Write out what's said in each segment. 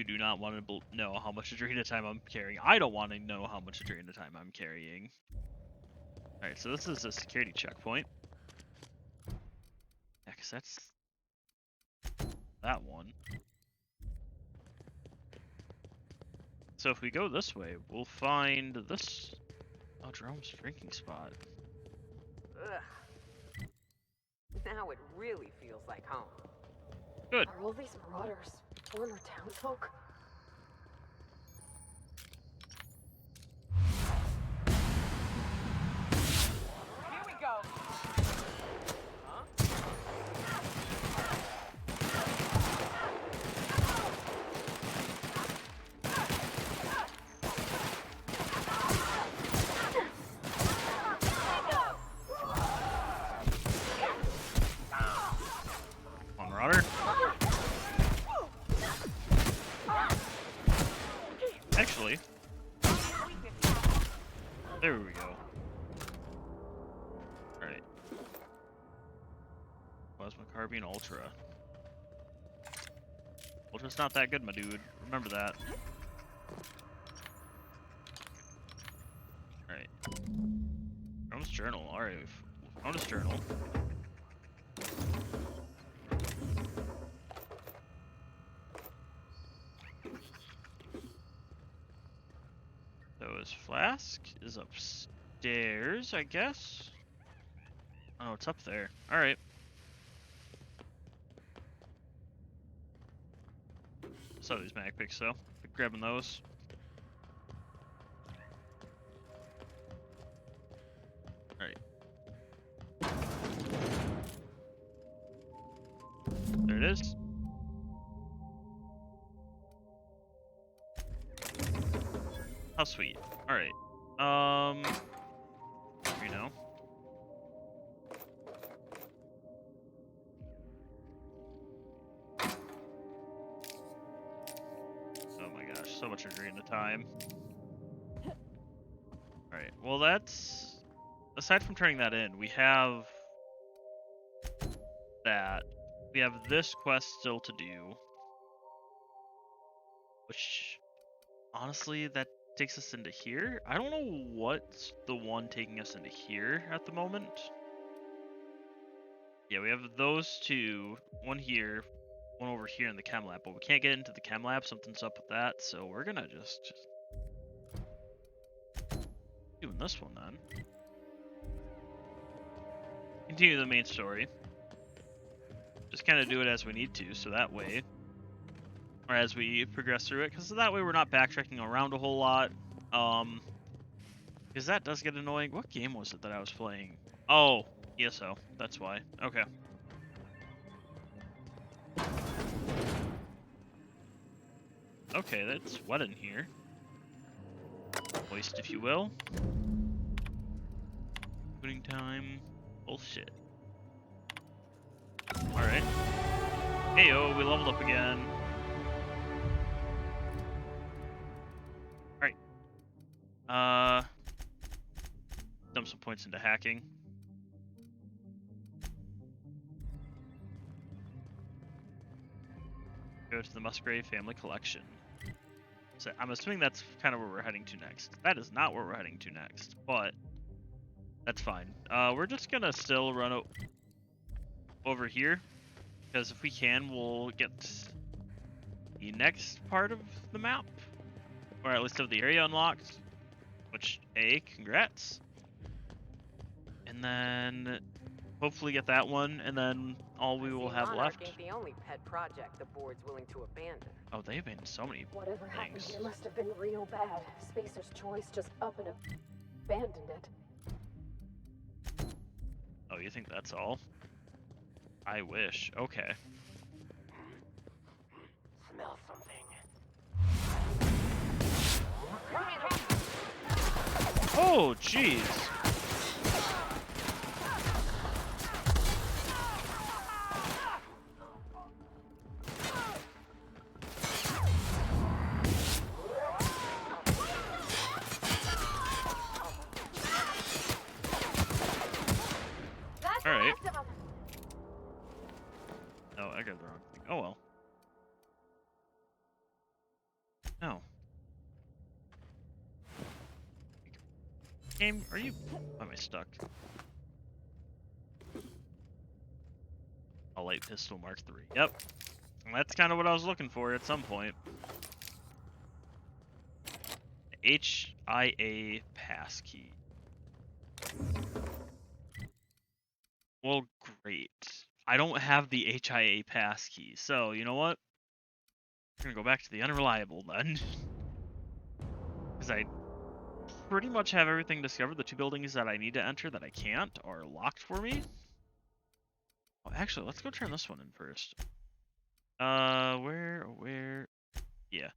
do not want to know how much Adrena time I'm carrying. I don't want to know how much Adrena time I'm carrying. Alright, so this is a security checkpoint. Yeah, because that's that one. So if we go this way, we'll find this... Oh, Jerome's drinking spot. Ugh. Now it really feels like home. Good. Are all these marauders former townsfolk? Here we go. Huh? Come on, Marauder. Actually, there we go. Alright. Plasma Carbine Ultra. Ultra's not that good, my dude. Remember that. Alright. Jerome's journal. Alright, we've found his journal. So his flask is upstairs, I guess? Oh, it's up there. Alright. So these mag picks, though. Grabbing those. Alright. There it is. How sweet. Alright. You know. Oh my gosh, so much Adrena time. Alright, well that's... Aside from turning that in, we have... that. We have this quest still to do. Which... Honestly, that takes us into here. I don't know what's the one taking us into here at the moment. Yeah, we have those two. One here, one over here in the chem lab, but we can't get into the chem lab. Something's up with that, so we're gonna just doing this one then. Continue the main story. Just kind of do it as we need to, so that way, or as we progress through it, because that way we're not backtracking around a whole lot. Because that does get annoying. What game was it that I was playing? Oh, ESO. That's why. Okay. Okay, that's wet in here. Moist, if you will. Pudding time. Bullshit. Alright. Heyo, we leveled up again. Alright. Dump some points into hacking. Go to the Musgrave family collection. So I'm assuming that's kind of where we're heading to next. That is not where we're heading to next, but that's fine. We're just gonna still run over here, because if we can, we'll get the next part of the map, or at least of the area unlocked. Which, congrats. And then hopefully get that one, and then all we will have left. Ain't the only pet project the board's willing to abandon. Oh, they've been so many Whatever happened things. here must have been real bad. Spacer's Choice just up and abandoned it. Oh, you think that's all? I wish. Okay. Smell something. Oh, jeez. Alright. Oh, I got the wrong thing. Oh well. No. Game, are you? Why am I stuck? A light pistol Mark III. Yep. That's kind of what I was looking for at some point. HIA passkey. Well, great. I don't have the HIA passkey, so you know what? We're gonna go back to the unreliable then. Because I pretty much have everything discovered. The 2 buildings that I need to enter that I can't are locked for me. Oh, actually, let's go turn this one in first. Where? Yeah.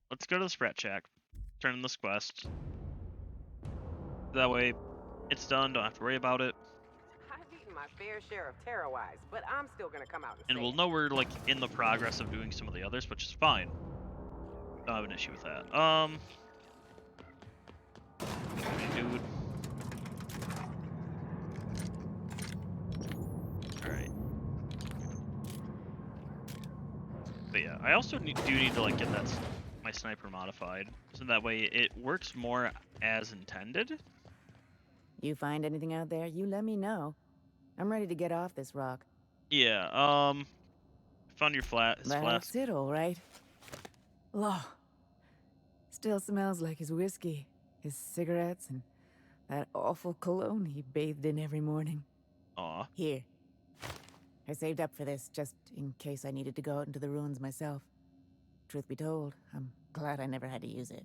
Let's go to the Sprat Shack. Turn in this quest. That way, it's done. Don't have to worry about it. I've eaten my fair share of TERRA wise, but I'm still gonna come out and And say we'll it. know we're like in the progress of doing some of the others, which is fine. Don't have an issue with that. Dude. Alright. But yeah, I also do need to like get my sniper modified, so that way it works more as intended. You find anything out there, you let me know. I'm ready to get off this rock. Yeah, found your his flask. That's it, all right. Law. Still smells like his whiskey, his cigarettes, and that awful cologne he bathed in every morning. Aw. Here. I saved up for this just in case I needed to go out into the ruins myself. Truth be told, I'm glad I never had to use it.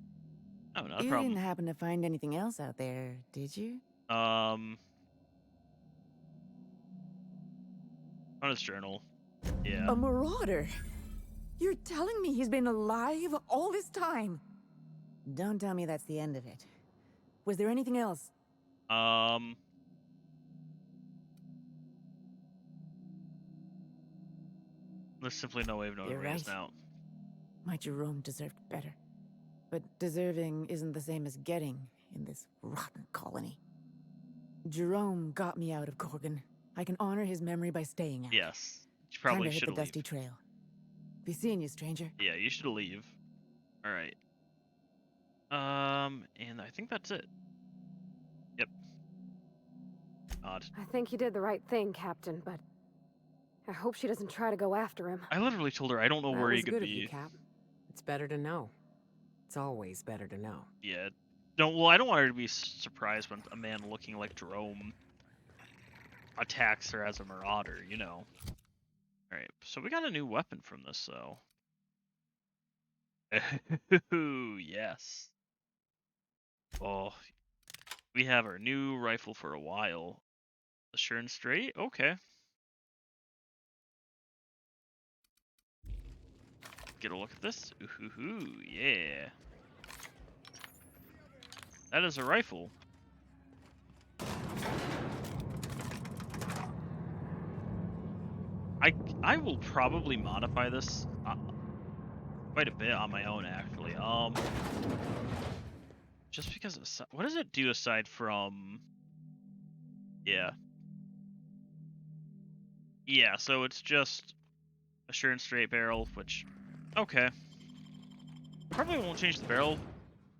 Oh, not a You problem. didn't happen to find anything else out there, did you? On his journal. Yeah. A marauder! You're telling me he's been alive all this time? Don't tell me that's the end of it. Was there anything else? There's simply no way of knowing You're where he is right. now. My Jerome deserved better. But deserving isn't the same as getting in this rotten colony. Jerome got me out of Gorgon. I can honor his memory by staying out. Yes. You probably Time to hit should the leave. dusty trail. Be seeing you, stranger. Yeah, you should leave. Alright. And I think that's it. Yep. Odd. I think you did the right thing, Captain, but I hope she doesn't try to go after him. I literally told her I don't know That where he was could good of be. you, Cap. It's better to know. It's always better to know. Yeah. Well, I don't want her to be surprised when a man looking like Jerome attacks her as a marauder, you know. Alright, so we got a new weapon from this, though. Ooh, yes. Oh, we have our new rifle for a while. Sure and straight? Okay. Get a look at this. Ooh, yeah. That is a rifle. I will probably modify this quite a bit on my own, actually. Just because what does it do aside from? Yeah. Yeah, so it's just a sure and straight barrel, which, okay. Probably won't change the barrel,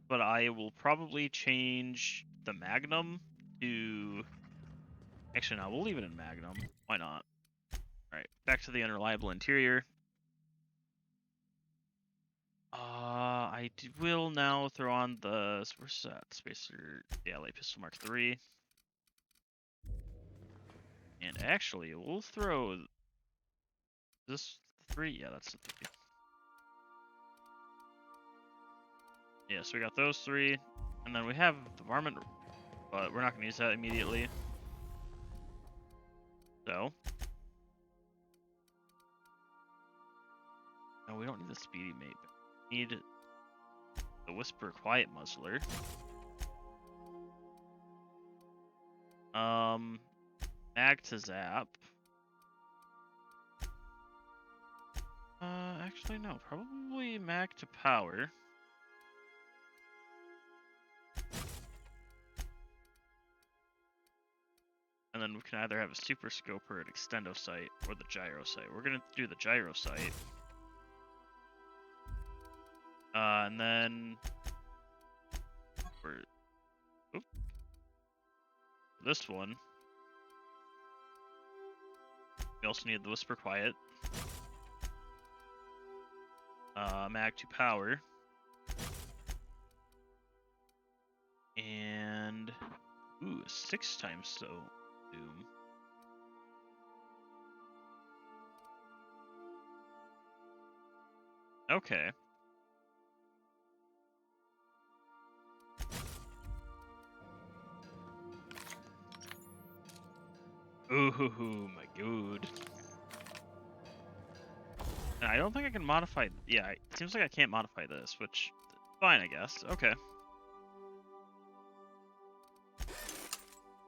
but I will probably change the Magnum to... Actually, no, we'll leave it in Magnum. Why not? Alright, back to the unreliable interior. I will now throw on the... Where's that? Spacer... Yeah, light pistol Mark III. And actually, we'll throw... This 3? Yeah, that's the 3. Yeah, so we got those 3. And then we have the varmint, but we're not going to use that immediately. So... No, we don't need the speedy mate. We need the whisper quiet muzzler. Mag to zap. Actually no, probably mag to power. And then we can either have a super scope or an extendo sight or the gyro sight. We're gonna do the gyro sight. And then for this one, we also need the Whisper Quiet. Mag 2 power. And 6 times so doom. Okay. Ooh, my god. And I don't think I can modify. Yeah, it seems like I can't modify this, which fine, I guess. Okay.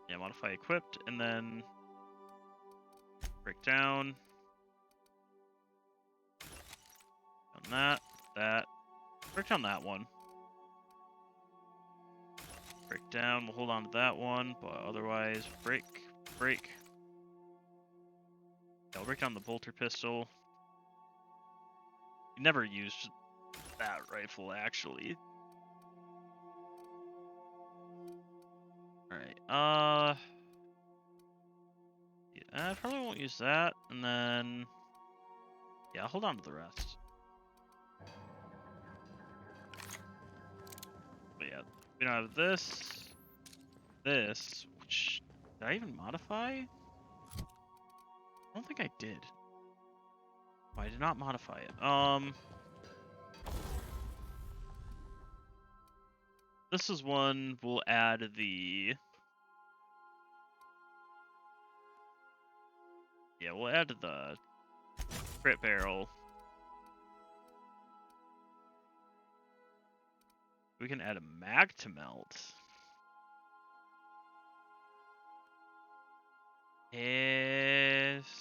Yeah, modify equipped, and then break down. On that. Break down that one. Break down, we'll hold on to that one, but otherwise, break. Yeah, I'll break down the bolter pistol. Never used that rifle, actually. Alright, yeah, I probably won't use that, and then... Yeah, I'll hold on to the rest. But yeah, we don't have this, which... Did I even modify? I don't think I did. Oh, I did not modify it. This is one we'll add the... Yeah, we'll add the crit barrel. We can add a mag to melt.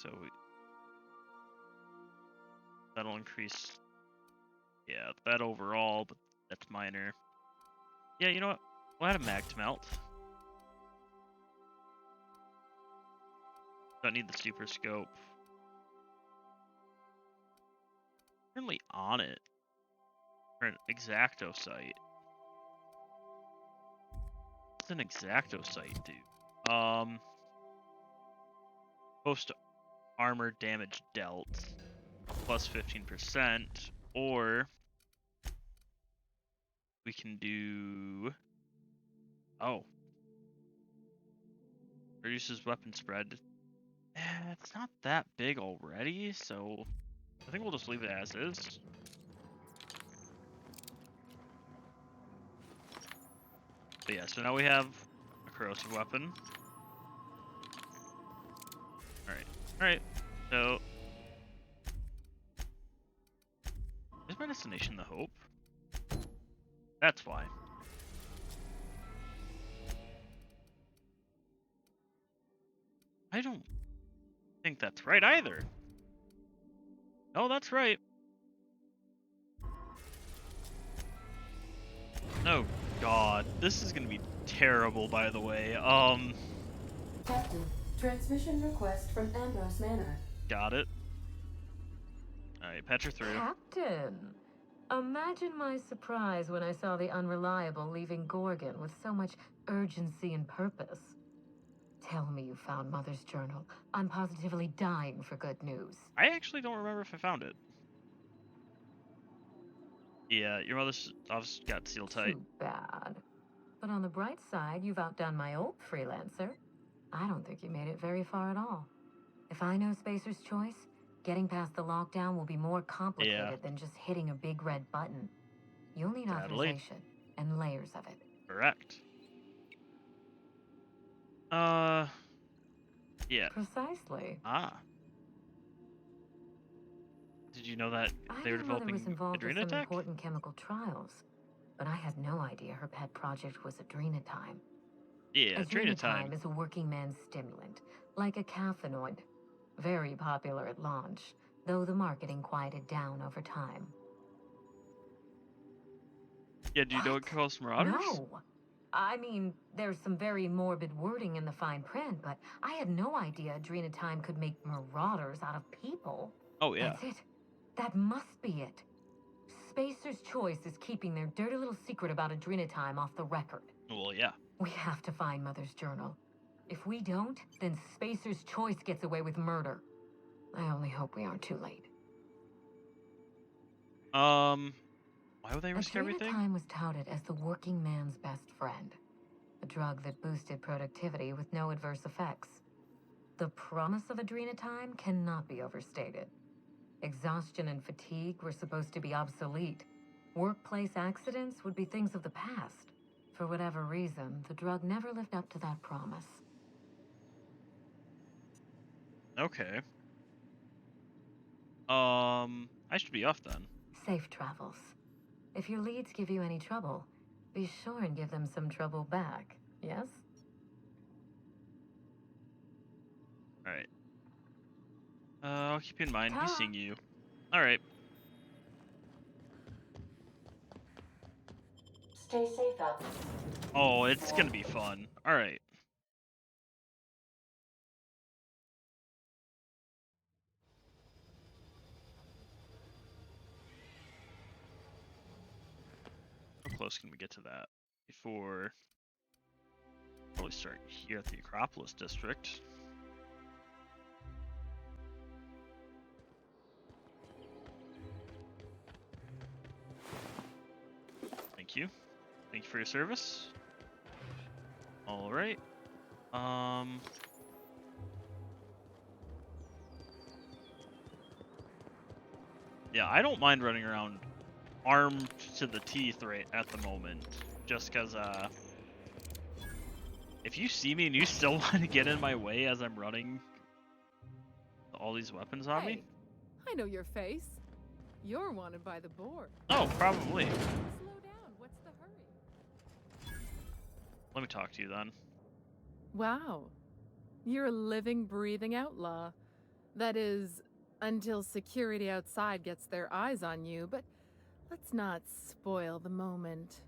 So that'll increase, yeah, that overall, but that's minor. Yeah, you know what? We'll add a mag to melt. Don't need the super scope. Currently on it. For an exacto sight. What's an exacto sight do? Post armor damage dealt plus 15%, or we can do... Oh. Reduces weapon spread. It's not that big already, so I think we'll just leave it as is. But yeah, so now we have a corrosive weapon. Alright, so... Is my destination the Hope? That's why. I don't think that's right either. No, that's right. Oh god, this is gonna be terrible, by the way. Captain, transmission request from Ambrose Manor. Got it. Alright, patch her through. Captain, imagine my surprise when I saw the Unreliable leaving Gorgon with so much urgency and purpose. Tell me you found Mother's journal. I'm positively dying for good news. I actually don't remember if I found it. Yeah, your mother's office got sealed tight. Too bad. But on the bright side, you've outdone my old freelancer. I don't think you made it very far at all. If I know Spacer's Choice, getting past the lockdown will be more complicated than just hitting a big red button. You'll need authorization and layers of it. Correct. Yeah. Precisely. Ah. Did you know that they were I knew Mother developing was involved with Adrena some tech? important chemical trials, but I had no idea her pet project was Adrenatime. Yeah, Adrena time. Adrenatime is a working man's stimulant, like a caffeinoid. Very popular at launch, though the marketing quieted down over time. Yeah, do you know it calls Marauders? No. I mean, there's some very morbid wording in the fine print, but I had no idea Adrenatime could make marauders out of people. Oh, yeah. That's it. That must be it. Spacer's Choice is keeping their dirty little secret about Adrenatime off the record. Well, yeah. We have to find Mother's journal. If we don't, then Spacer's Choice gets away with murder. I only hope we aren't too late. Why would they risk everything? Adrenatime was touted as the working man's best friend. A drug that boosted productivity with no adverse effects. The promise of Adrenatime cannot be overstated. Exhaustion and fatigue were supposed to be obsolete. Workplace accidents would be things of the past. For whatever reason, the drug never lived up to that promise. Okay. I should be off then. Safe travels. If your leads give you any trouble, be sure and give them some trouble back, yes? Alright. I'll keep you in mind. Be Ta. seeing you. Alright. Stay safe out there. Oh, it's gonna be fun. Alright. How close can we get to that before probably start here at the Acropolis district? Thank you. Thank you for your service. All right. Yeah, I don't mind running around armed to the teeth right at the moment, just because if you see me and you still want to get in my way as I'm running all these weapons on me. I know your face. You're wanted by the board. Oh, probably. Slow down. What's the hurry? Let me talk to you then. Wow. You're a living, breathing outlaw. That is, until security outside gets their eyes on you, but let's not spoil the moment.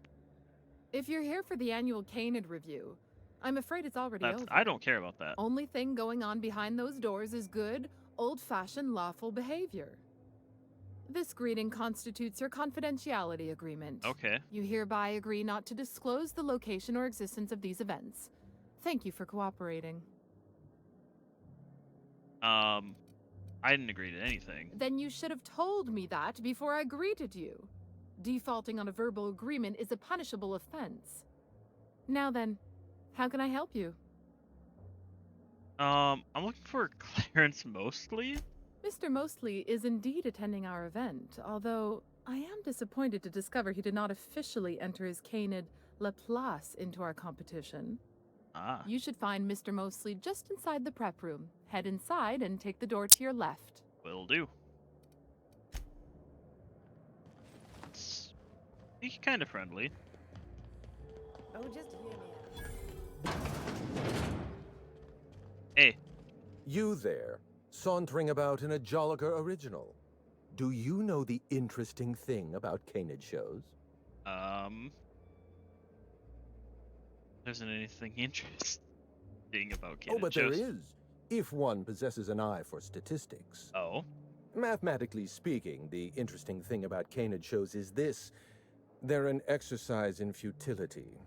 If you're here for the annual Canid review, I'm afraid it's already over. I don't care about that. Only thing going on behind those doors is good, old-fashioned lawful behavior. This greeting constitutes your confidentiality agreement. Okay. You hereby agree not to disclose the location or existence of these events. Thank you for cooperating. I didn't agree to anything. Then you should have told me that before I greeted you. Defaulting on a verbal agreement is a punishable offense. Now then, how can I help you? I'm looking for Clarence Mostly. Mr. Mostly is indeed attending our event, although I am disappointed to discover he did not officially enter his Canid La Place into our competition. Ah. You should find Mr. Mostly just inside the prep room. Head inside and take the door to your left. Will do. He's kind of friendly. Oh, just hear me out. Hey. You there, sauntering about in a Jolliker original. Do you know the interesting thing about Canid shows? There isn't anything interesting about Canid Oh, but shows. there is, if one possesses an eye for statistics. Oh? Mathematically speaking, the interesting thing about Canid shows is this. They're an exercise in futility.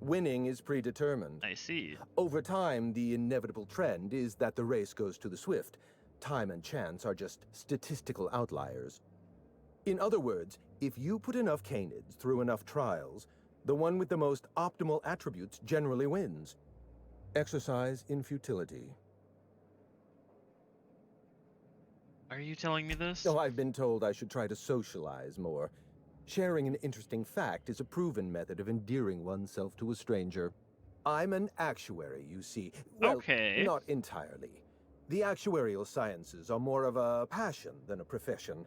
Winning is predetermined. I see. Over time, the inevitable trend is that the race goes to the swift. Time and chance are just statistical outliers. In other words, if you put enough Canids through enough trials, the one with the most optimal attributes generally wins. Exercise in futility. Are you telling me this? Oh, I've been told I should try to socialize more. Sharing an interesting fact is a proven method of endearing oneself to a stranger. I'm an actuary, you see. Well, okay. Not entirely. The actuarial sciences are more of a passion than a profession.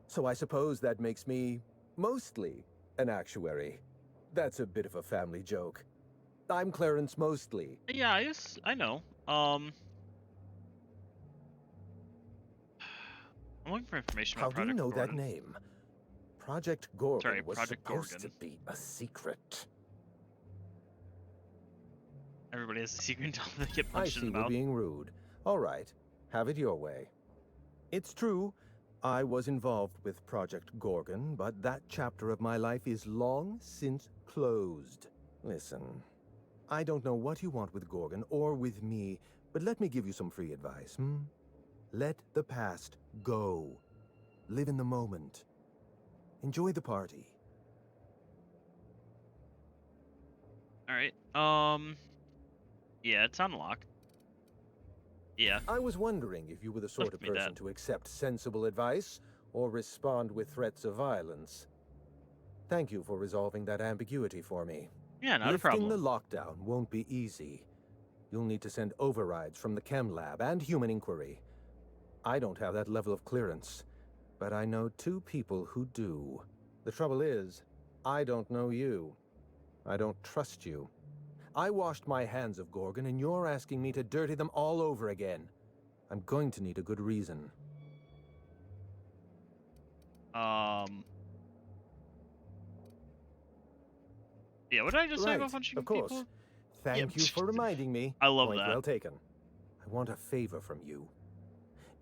So I suppose that makes me mostly an actuary. That's a bit of a family joke. I'm Clarence Mostly. Yeah, I know. I'm looking for information How about do you Project know Gorgon. that name? Project Gorgon Sorry, was Project supposed Gorgon. to be a secret. Everybody has a secret until they get I punched see in the we're mouth. being rude. All right, have it your way. It's true, I was involved with Project Gorgon, but that chapter of my life is long since closed. Listen, I don't know what you want with Gorgon or with me, but let me give you some free advice, Let the past go. Live in the moment. Enjoy the party. All right. Yeah, it's unlocked. Yeah. I was wondering if you were the sort Left of me that. person to accept sensible advice or respond with threats of violence. Thank you for resolving that ambiguity for me. Yeah, not a Lifting problem. the lockdown won't be easy. You'll need to send overrides from the chem lab and human inquiry. I don't have that level of clearance, but I know 2 people who do. The trouble is, I don't know you. I don't trust you. I washed my hands of Gorgon, and you're asking me to dirty them all over again. I'm going to need a good reason. Yeah, what did I just say Right, about punching of course. people? Thank you for reminding me. I love Point that. well taken. I want a favor from you.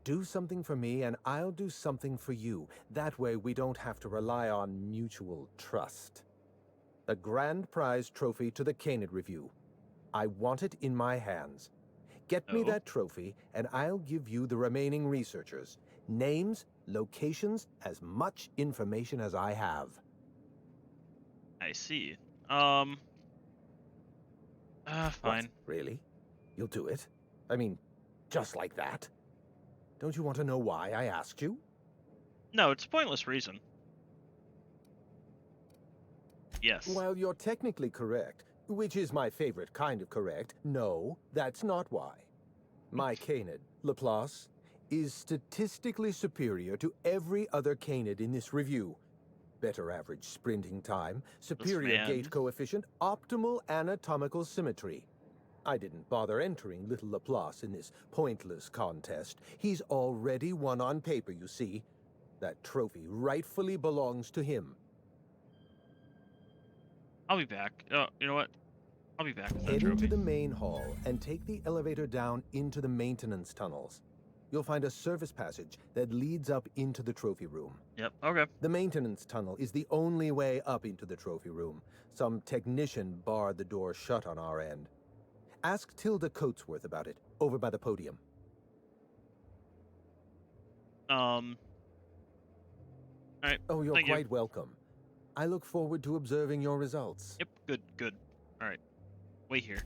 Do something for me, and I'll do something for you. That way, we don't have to rely on mutual trust. The grand prize trophy to the Canid Review. I want it in my hands. Get me Oh. that trophy, and I'll give you the remaining researchers. Names, locations, as much information as I have. I see. What? Fine. Really? You'll do it? I mean, just like that? Don't you want to know why I asked you? No, it's a pointless reason. Yes. While you're technically correct, which is my favorite kind of correct, no, that's not why. My canid, Laplace, is statistically superior to every other canid in this review. Better average sprinting time, superior man. gait coefficient, optimal anatomical symmetry. I didn't bother entering little Laplace in this pointless contest. He's already won on paper, you see. That trophy rightfully belongs to him. I'll be back. You know what? I'll be back with that Head into trophy. the main hall and take the elevator down into the maintenance tunnels. You'll find a service passage that leads up into the trophy room. Yep, okay. The maintenance tunnel is the only way up into the trophy room. Some technician barred the door shut on our end. Ask Tilda Coatsworth about it, over by the podium. Alright. Oh, you're Thank you. quite welcome. I look forward to observing your results. Yep, good. Alright. Wait here.